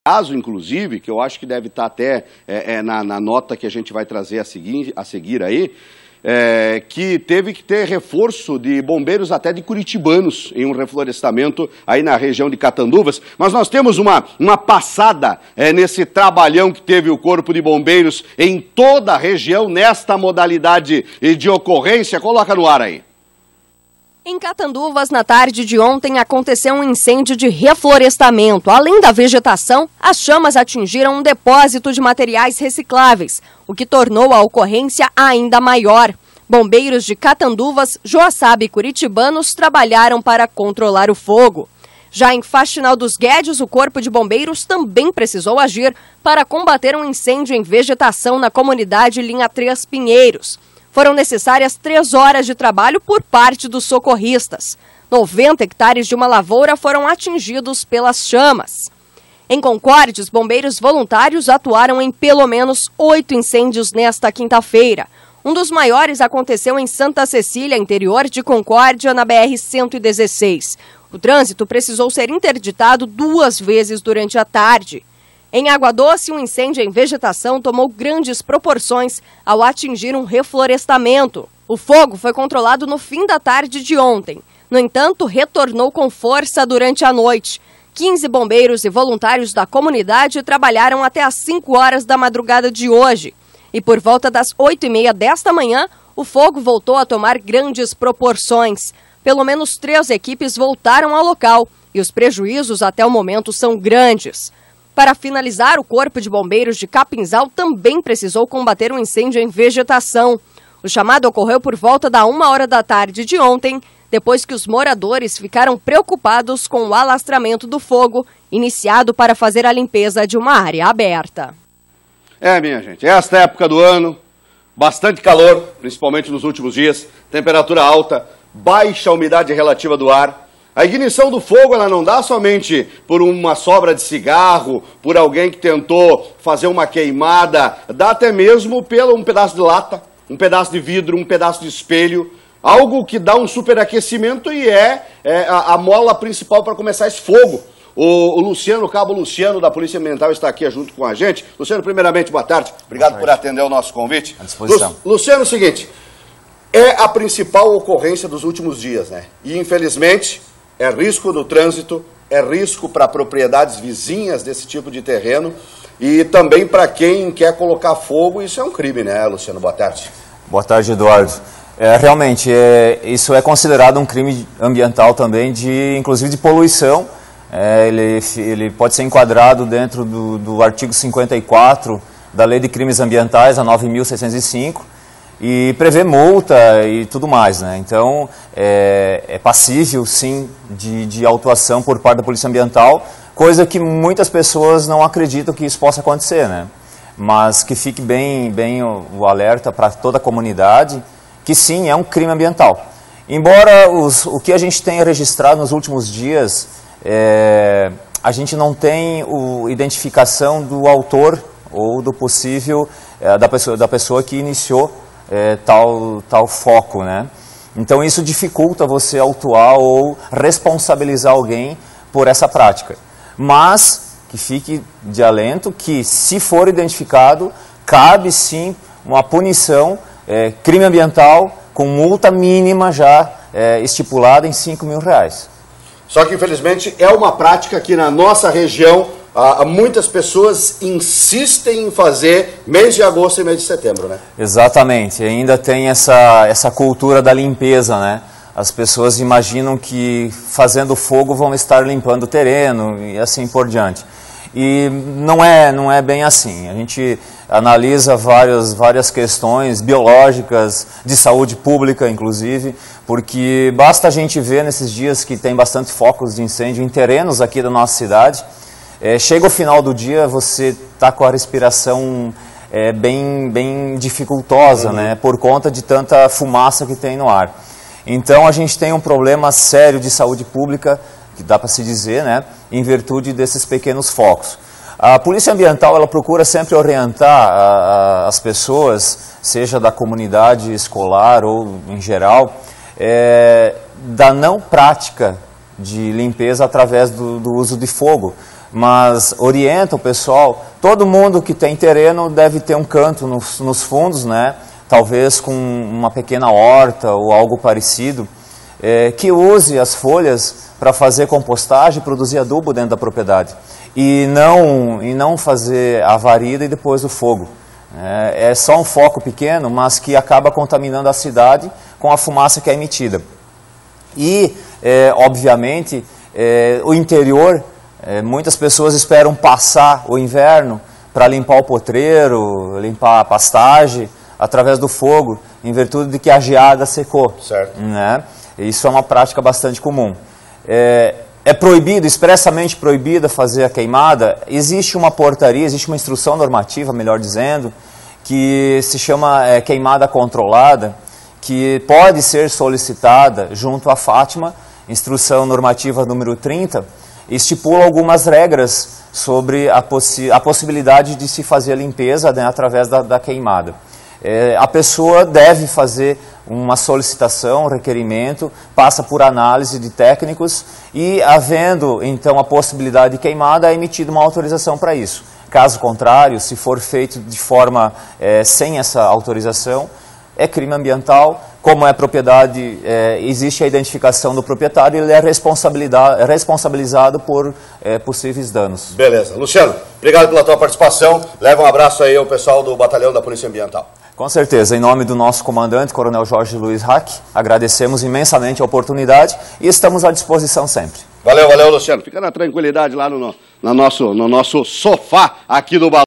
caso, inclusive, que eu acho que deve estar até na nota que a gente vai trazer a seguir aí, que teve que ter reforço de bombeiros até de curitibanos em um reflorestamento aí na região de Catanduvas. Mas nós temos uma passada nesse trabalhão que teve o Corpo de Bombeiros em toda a região, nesta modalidade de ocorrência. Coloca no ar aí. Em Catanduvas, na tarde de ontem, aconteceu um incêndio de reflorestamento. Além da vegetação, as chamas atingiram um depósito de materiais recicláveis, o que tornou a ocorrência ainda maior. Bombeiros de Catanduvas, Joaçaba e curitibanos trabalharam para controlar o fogo. Já em Faxinal dos Guedes, o Corpo de Bombeiros também precisou agir para combater um incêndio em vegetação na comunidade Linha 3 Pinheiros. Foram necessárias 3 horas de trabalho por parte dos socorristas. 90 hectares de uma lavoura foram atingidos pelas chamas. Em Concórdia, os bombeiros voluntários atuaram em pelo menos 8 incêndios nesta quinta-feira. Um dos maiores aconteceu em Santa Cecília, interior de Concórdia, na BR-116. O trânsito precisou ser interditado 2 vezes durante a tarde. Em Água Doce, um incêndio em vegetação tomou grandes proporções ao atingir um reflorestamento. O fogo foi controlado no fim da tarde de ontem. No entanto, retornou com força durante a noite. 15 bombeiros e voluntários da comunidade trabalharam até às 5 horas da madrugada de hoje. E por volta das 8h30 desta manhã, o fogo voltou a tomar grandes proporções. Pelo menos 3 equipes voltaram ao local e os prejuízos até o momento são grandes. Para finalizar, o Corpo de Bombeiros de Capinzal também precisou combater um incêndio em vegetação. O chamado ocorreu por volta da 1h da tarde de ontem, depois que os moradores ficaram preocupados com o alastramento do fogo, iniciado para fazer a limpeza de uma área aberta. Minha gente, esta época do ano, bastante calor, principalmente nos últimos dias, temperatura alta, baixa umidade relativa do ar. A ignição do fogo, ela não dá somente por uma sobra de cigarro, por alguém que tentou fazer uma queimada, dá até mesmo pelo um pedaço de lata, um pedaço de vidro, um pedaço de espelho, algo que dá um superaquecimento e a mola principal para começar esse fogo. O Luciano, o cabo Luciano da Polícia Ambiental está aqui junto com a gente. Luciano, primeiramente, boa tarde. Obrigado por atender o nosso convite. À disposição. Luciano, é o seguinte, é a principal ocorrência dos últimos dias, né? E, infelizmente, é risco no trânsito, é risco para propriedades vizinhas desse tipo de terreno e também para quem quer colocar fogo. Isso é um crime, né, Luciano? Boa tarde. Boa tarde, Eduardo. Realmente, isso é considerado um crime ambiental também, inclusive de poluição. Ele pode ser enquadrado dentro do artigo 54 da Lei de Crimes Ambientais, a 9.605, e prevê multa e tudo mais, né? Então, é passível, sim, de autuação por parte da Polícia Ambiental, coisa que muitas pessoas não acreditam que isso possa acontecer, né? Mas que fique bem o alerta para toda a comunidade, que sim, é um crime ambiental. Embora o que a gente tenha registrado nos últimos dias, a gente não tem identificação do autor ou do possível, da pessoa que iniciou tal foco, né? Então isso dificulta você autuar ou responsabilizar alguém por essa prática. Mas que fique de alento que, se for identificado, cabe sim uma punição, crime ambiental, com multa mínima já estipulada em R$5.000. Só que, infelizmente, é uma prática que na nossa região muitas pessoas insistem em fazer mês de agosto e mês de setembro, né? Exatamente. Ainda tem essa cultura da limpeza, né? As pessoas imaginam que fazendo fogo vão estar limpando o terreno e assim por diante. E não é bem assim. A gente analisa várias questões biológicas, de saúde pública inclusive, porque basta a gente ver nesses dias que tem bastante focos de incêndio em terrenos aqui da nossa cidade. Chega o final do dia, você está com a respiração bem dificultosa, né, por conta de tanta fumaça que tem no ar. Então a gente tem um problema sério de saúde pública, que dá para se dizer, né, em virtude desses pequenos focos. A Polícia Ambiental, ela procura sempre orientar as pessoas, seja da comunidade escolar ou em geral, da não prática de limpeza através do uso de fogo, mas orienta o pessoal. Todo mundo que tem terreno deve ter um canto nos fundos, né? Talvez com uma pequena horta ou algo parecido, que use as folhas para fazer compostagem e produzir adubo dentro da propriedade. E não fazer a varida e depois o fogo. É só um foco pequeno, mas que acaba contaminando a cidade com a fumaça que é emitida. E, obviamente, o interior, muitas pessoas esperam passar o inverno para limpar o potreiro, limpar a pastagem, através do fogo, em virtude de que a geada secou. Certo. Né? Isso é uma prática bastante comum. É proibido, expressamente proibida fazer a queimada. Existe uma portaria, existe uma instrução normativa, melhor dizendo, que se chama queimada controlada, que pode ser solicitada junto à Fátima, instrução normativa número 30, estipula algumas regras sobre a possibilidade de se fazer a limpeza, né, através da queimada. A pessoa deve fazer uma solicitação, um requerimento, passa por análise de técnicos e, havendo então a possibilidade de queimada, é emitida uma autorização para isso. Caso contrário, se for feito de forma sem essa autorização, é crime ambiental. Como é propriedade, existe a identificação do proprietário e ele é responsabilizado por possíveis danos. Beleza. Luciano, obrigado pela tua participação. Leva um abraço aí ao pessoal do Batalhão da Polícia Ambiental. Com certeza, em nome do nosso comandante, Coronel Jorge Luiz Hack, agradecemos imensamente a oportunidade e estamos à disposição sempre. Valeu, Luciano. Fica na tranquilidade lá no nosso sofá aqui do Batalhão.